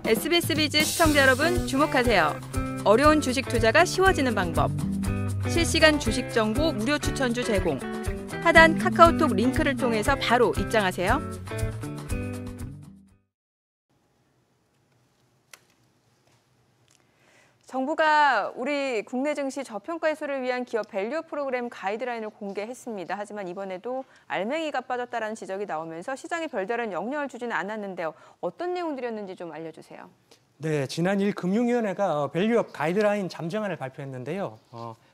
SBS 비즈 시청자 여러분 주목하세요. 어려운 주식 투자가 쉬워지는 방법. 실시간 주식 정보 무료 추천주 제공. 하단 카카오톡 링크를 통해서 바로 입장하세요. 정부가 우리 국내 증시 저평가 해소를 위한 기업 밸류 프로그램 가이드라인을 공개했습니다. 하지만 이번에도 알맹이가 빠졌다라는 지적이 나오면서 시장에 별다른 영향을 주지는 않았는데요. 어떤 내용들이었는지 좀 알려주세요. 네, 지난 1일 금융위원회가 밸류업 가이드라인 잠정안을 발표했는데요.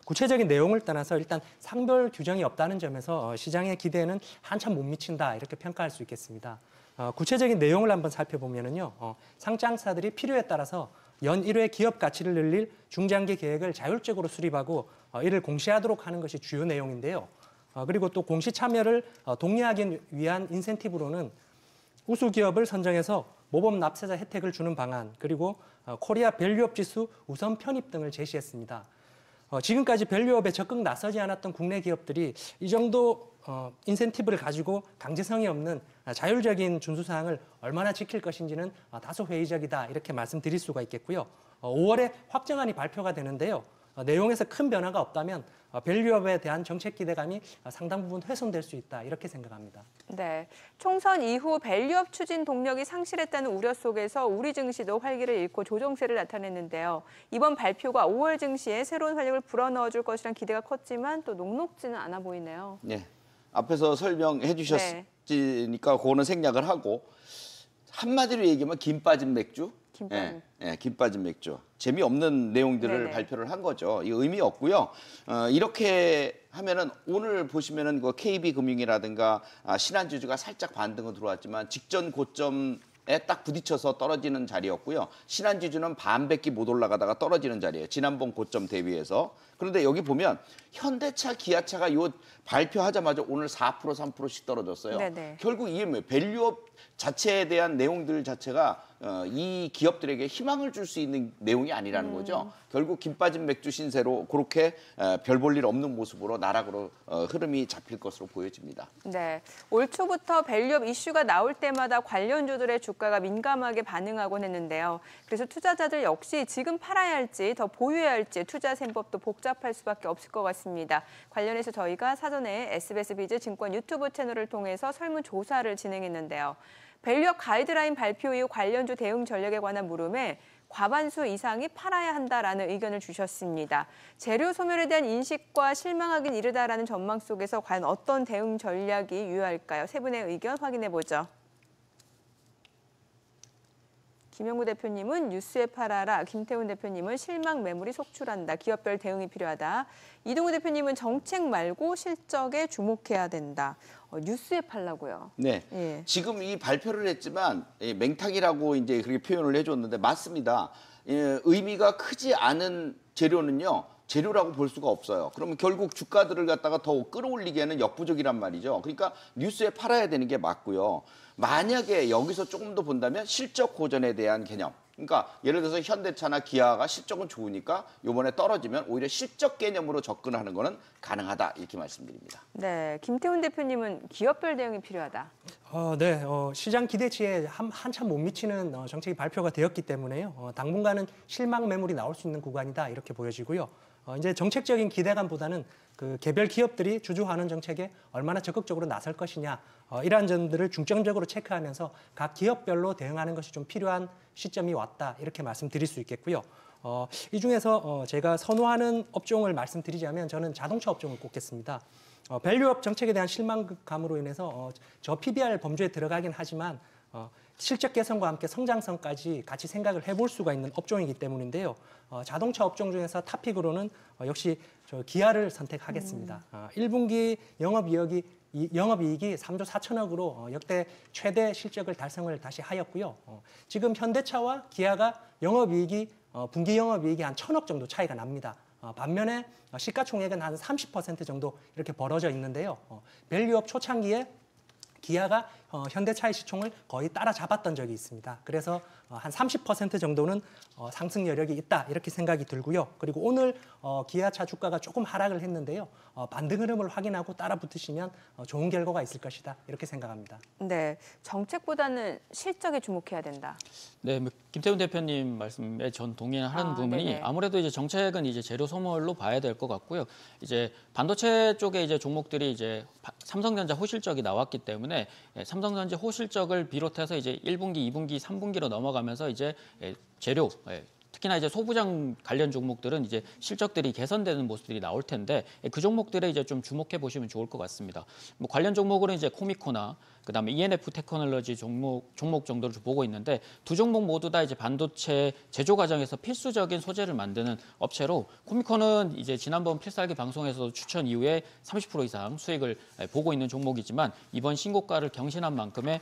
구체적인 내용을 떠나서 일단 상별 규정이 없다는 점에서 시장의 기대에는 한참 못 미친다 이렇게 평가할 수 있겠습니다. 구체적인 내용을 한번 살펴보면요, 상장사들이 필요에 따라서 연 1회 기업 가치를 늘릴 중장기 계획을 자율적으로 수립하고 이를 공시하도록 하는 것이 주요 내용인데요. 그리고 또 공시 참여를 독려하기 위한 인센티브로는 우수 기업을 선정해서 모범 납세자 혜택을 주는 방안, 그리고 코리아 밸류업 지수 우선 편입 등을 제시했습니다. 지금까지 밸류업에 적극 나서지 않았던 국내 기업들이 이 정도 인센티브를 가지고 강제성이 없는 자율적인 준수사항을 얼마나 지킬 것인지는 다소 회의적이다 이렇게 말씀드릴 수가 있겠고요. 5월에 확정안이 발표가 되는데요. 내용에서 큰 변화가 없다면 밸류업에 대한 정책 기대감이 상당 부분 훼손될 수 있다 이렇게 생각합니다. 네, 총선 이후 밸류업 추진 동력이 상실했다는 우려 속에서 우리 증시도 활기를 잃고 조정세를 나타냈는데요. 이번 발표가 5월 증시에 새로운 활력을 불어넣어줄 것이란 기대가 컸지만 또 녹록지는 않아 보이네요. 네, 앞에서 설명해 주셨으니까 그거는 생략을 하고 한마디로 얘기하면 김 빠진 맥주. 김 빠진 맥주. 재미없는 내용들을 네네. 발표를 한 거죠. 이 의미 없고요. 이렇게 하면은 오늘 보시면은 그 KB금융이라든가 신한지주가 살짝 반등은 들어왔지만 직전 고점에 딱 부딪혀서 떨어지는 자리였고요. 신한지주는 반백기 못 올라가다가 떨어지는 자리예요. 지난번 고점 대비해서. 그런데 여기 보면 현대차, 기아차가 요 발표하자마자 오늘 4%, 3%씩 떨어졌어요. 네네. 결국 이게 뭐예요? 밸류업 자체에 대한 내용들 자체가 이 기업들에게 희망을 줄 수 있는 내용이 아니라는 거죠. 결국 김 빠진 맥주 신세로 그렇게 별 볼 일 없는 모습으로 나락으로 흐름이 잡힐 것으로 보여집니다. 네, 올 초부터 밸류업 이슈가 나올 때마다 관련주들의 주가가 민감하게 반응하곤 했는데요. 그래서 투자자들 역시 지금 팔아야 할지 더 보유해야 할지 투자 셈법도 복잡할 수밖에 없을 것 같습니다. 관련해서 저희가 사전에 SBS 비즈 증권 유튜브 채널을 통해서 설문조사를 진행했는데요. 밸류업 가이드라인 발표 이후 관련주 대응 전략에 관한 물음에 과반수 이상이 팔아야 한다라는 의견을 주셨습니다. 재료 소멸에 대한 인식과 실망하긴 이르다라는 전망 속에서 과연 어떤 대응 전략이 유효할까요? 세 분의 의견 확인해 보죠. 김영구 대표님은 뉴스에 팔아라. 김태훈 대표님은 실망 매물이 속출한다. 기업별 대응이 필요하다. 이동우 대표님은 정책 말고 실적에 주목해야 된다. 뉴스에 팔라고요. 네, 예. 지금 이 발표를 했지만 맹탕이라고 이제 그렇게 표현을 해줬는데 맞습니다. 의미가 크지 않은 재료는요. 재료라고 볼 수가 없어요. 그러면 결국 주가들을 갖다가 더 끌어올리기에는 역부족이란 말이죠. 그러니까 뉴스에 팔아야 되는 게 맞고요. 만약에 여기서 조금 더 본다면 실적 고전에 대한 개념. 그러니까 예를 들어서 현대차나 기아가 실적은 좋으니까 이번에 떨어지면 오히려 실적 개념으로 접근하는 거는 가능하다 이렇게 말씀드립니다. 네, 김태훈 대표님은 기업별 대응이 필요하다. 네, 시장 기대치에 한참 못 미치는 정책이 발표가 되었기 때문에요. 당분간은 실망 매물이 나올 수 있는 구간이다 이렇게 보여지고요. 이제 정책적인 기대감보다는 그 개별 기업들이 주주하는 정책에 얼마나 적극적으로 나설 것이냐 이러한 점들을 중점적으로 체크하면서 각 기업별로 대응하는 것이 좀 필요한 시점이 왔다 이렇게 말씀드릴 수 있겠고요. 이 중에서 제가 선호하는 업종을 말씀드리자면 저는 자동차 업종을 꼽겠습니다. 밸류업 정책에 대한 실망감으로 인해서 저 PBR 범주에 들어가긴 하지만 실적 개선과 함께 성장성까지 같이 생각을 해볼 수가 있는 업종이기 때문인데요. 자동차 업종 중에서 탑픽으로는 역시 저 기아를 선택하겠습니다. 1분기 영업이익이 3조 4천억으로 역대 최대 실적을 달성을 다시 하였고요. 지금 현대차와 기아가 분기 영업이익이 한 1,000억 정도 차이가 납니다. 반면에 시가총액은 한 30% 정도 이렇게 벌어져 있는데요. 밸류업 초창기에 기아가 현대차의 시총을 거의 따라잡았던 적이 있습니다. 그래서 한 30% 정도는 상승 여력이 있다 이렇게 생각이 들고요. 그리고 오늘 기아차 주가가 조금 하락을 했는데요. 반등 흐름을 확인하고 따라 붙으시면 좋은 결과가 있을 것이다 이렇게 생각합니다. 네, 정책보다는 실적에 주목해야 된다. 네, 김태훈 대표님 말씀에 전 동의하는 부분이 네네. 아무래도 이제 정책은 이제 재료 소멸로 봐야 될 것 같고요. 이제 반도체 쪽에 이제 종목들이 이제 삼성전자 호실적이 나왔기 때문에 삼성전자 호실적을 비롯해서 이제 1분기, 2분기, 3분기로 넘어가면서 이제 재료 특히나 이제 소부장 관련 종목들은 이제 실적들이 개선되는 모습들이 나올 텐데 그 종목들에 이제 좀 주목해 보시면 좋을 것 같습니다. 뭐 관련 종목으로는 이제 코미코나 그다음에 ENF 테크놀로지 종목 정도를 보고 있는데 두 종목 모두 다 이제 반도체 제조 과정에서 필수적인 소재를 만드는 업체로 코미코는 이제 지난번 필살기 방송에서 추천 이후에 30% 이상 수익을 보고 있는 종목이지만 이번 신고가를 경신한 만큼의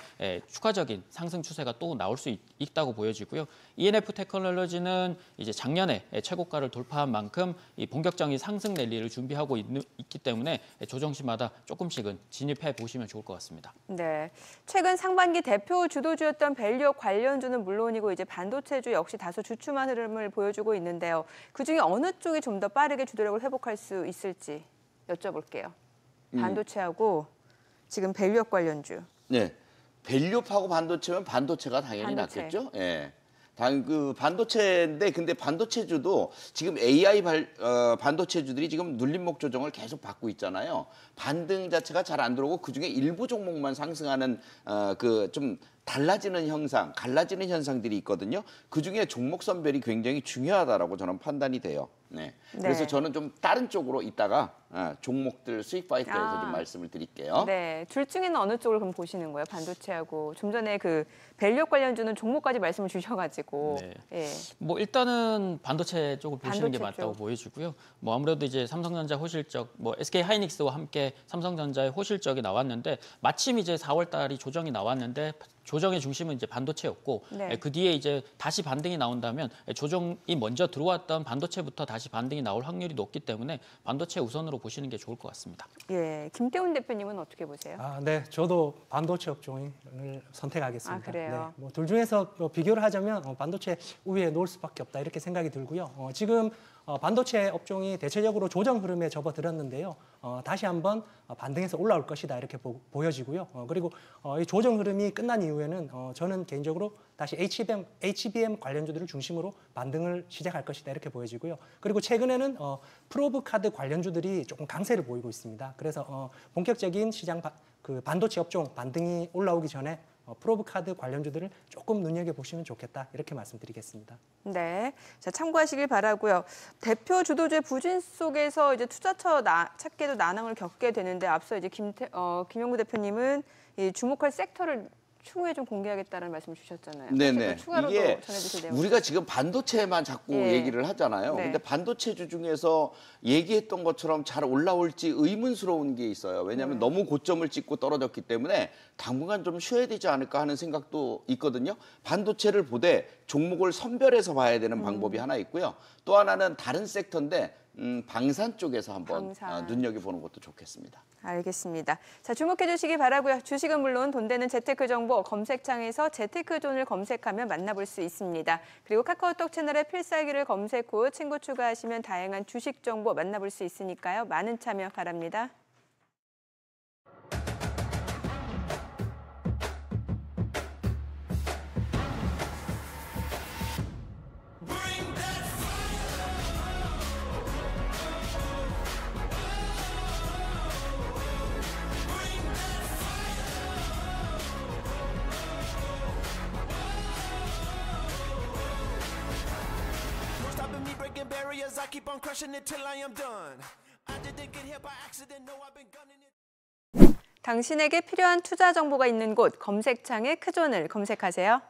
추가적인 상승 추세가 또 나올 수 있다고 보여지고요. ENF 테크놀로지는 이제 작년에 최고가를 돌파한 만큼 이 본격적인 상승 랠리를 준비하고 있기 때문에 조정시마다 조금씩은 진입해 보시면 좋을 것 같습니다. 네, 최근 상반기 대표 주도주였던 밸류업 관련주는 물론이고 이제 반도체주 역시 다소 주춤한 흐름을 보여주고 있는데요. 그중에 어느 쪽이 좀 더 빠르게 주도력을 회복할 수 있을지 여쭤볼게요. 반도체하고 지금 밸류업 관련주. 네, 밸류업하고 반도체면 반도체가 당연히 반도체. 낫겠죠. 예. 그 반도체인데 근데 반도체주도 지금 AI 반도체주들이 지금 눌림목 조정을 계속 받고 있잖아요. 반등 자체가 잘 안 들어오고 그중에 일부 종목만 상승하는 그 좀 달라지는 현상, 갈라지는 현상들이 있거든요. 그중에 종목 선별이 굉장히 중요하다라고 저는 판단이 돼요. 네. 그래서 네. 저는 좀 다른 쪽으로 이따가 종목들 수익 파이터에서 좀 말씀을 드릴게요. 네, 둘 중에는 어느 쪽을 그럼 보시는 거예요? 반도체하고 좀 전에 그 밸류업 관련주는 종목까지 말씀을 주셔가지고. 네. 예. 뭐 일단은 반도체 쪽을 보시는 게 반도체 맞다고 쪽. 보여지고요. 뭐 아무래도 이제 삼성전자 호실적, 뭐 SK 하이닉스와 함께 삼성전자의 호실적이 나왔는데 마침 이제 4월 달이 조정이 나왔는데 조정의 중심은 이제 반도체였고 네. 그 뒤에 이제 다시 반등이 나온다면 조정이 먼저 들어왔던 반도체부터 다시 반등이 나올 확률이 높기 때문에 반도체 우선으로 보시는 게 좋을 것 같습니다. 예, 김태훈 대표님은 어떻게 보세요? 네, 저도 반도체 업종을 선택하겠습니다. 아, 그래요? 네, 둘 중에서 비교를 하자면 반도체 우위에 놓을 수밖에 없다 이렇게 생각이 들고요. 지금 반도체 업종이 대체적으로 조정 흐름에 접어들었는데요. 다시 한번 반등해서 올라올 것이다 이렇게 보여지고요. 그리고 이 조정 흐름이 끝난 이후에는 저는 개인적으로 다시 HBM 관련주들을 중심으로 반등을 시작할 것이다 이렇게 보여지고요. 그리고 최근에는 프로브 카드 관련주들이 조금 강세를 보이고 있습니다. 그래서 본격적인 시장 그 반도체 업종 반등이 올라오기 전에 프로브 카드 관련주들을 조금 눈여겨보시면 좋겠다 이렇게 말씀드리겠습니다. 네, 자 참고하시길 바라고요. 대표 주도주의 부진 속에서 이제 투자처 찾게도 난항을 겪게 되는데 앞서 이제 김영구 대표님은 이 주목할 섹터를 추후에 좀 공개하겠다는 말씀을 주셨잖아요. 네네. 추가로 이게 전해주실 내용. 우리가 지금 반도체만 자꾸 예. 얘기를 하잖아요. 네. 근데 반도체주 중에서 얘기했던 것처럼 잘 올라올지 의문스러운 게 있어요. 왜냐하면 너무 고점을 찍고 떨어졌기 때문에 당분간 좀 쉬어야 되지 않을까 하는 생각도 있거든요. 반도체를 보되 종목을 선별해서 봐야 되는 방법이 하나 있고요. 또 하나는 다른 섹터인데 방산 쪽에서 한번 방산. 눈여겨보는 것도 좋겠습니다. 알겠습니다. 자, 주목해 주시기 바라고요. 주식은 물론 돈 되는 재테크 정보 검색창에서 재테크존을 검색하면 만나볼 수 있습니다. 그리고 카카오톡 채널에 필살기를 검색 후 친구 추가하시면 다양한 주식 정보 만나볼 수 있으니까요. 많은 참여 바랍니다. No stopping me breaking barriers, I keep on crushing it till I am done. I didn't get here by accident, no, I've been gunning it. 당신에게 필요한 투자 정보가 있는 곳 검색창에 크존을 검색하세요.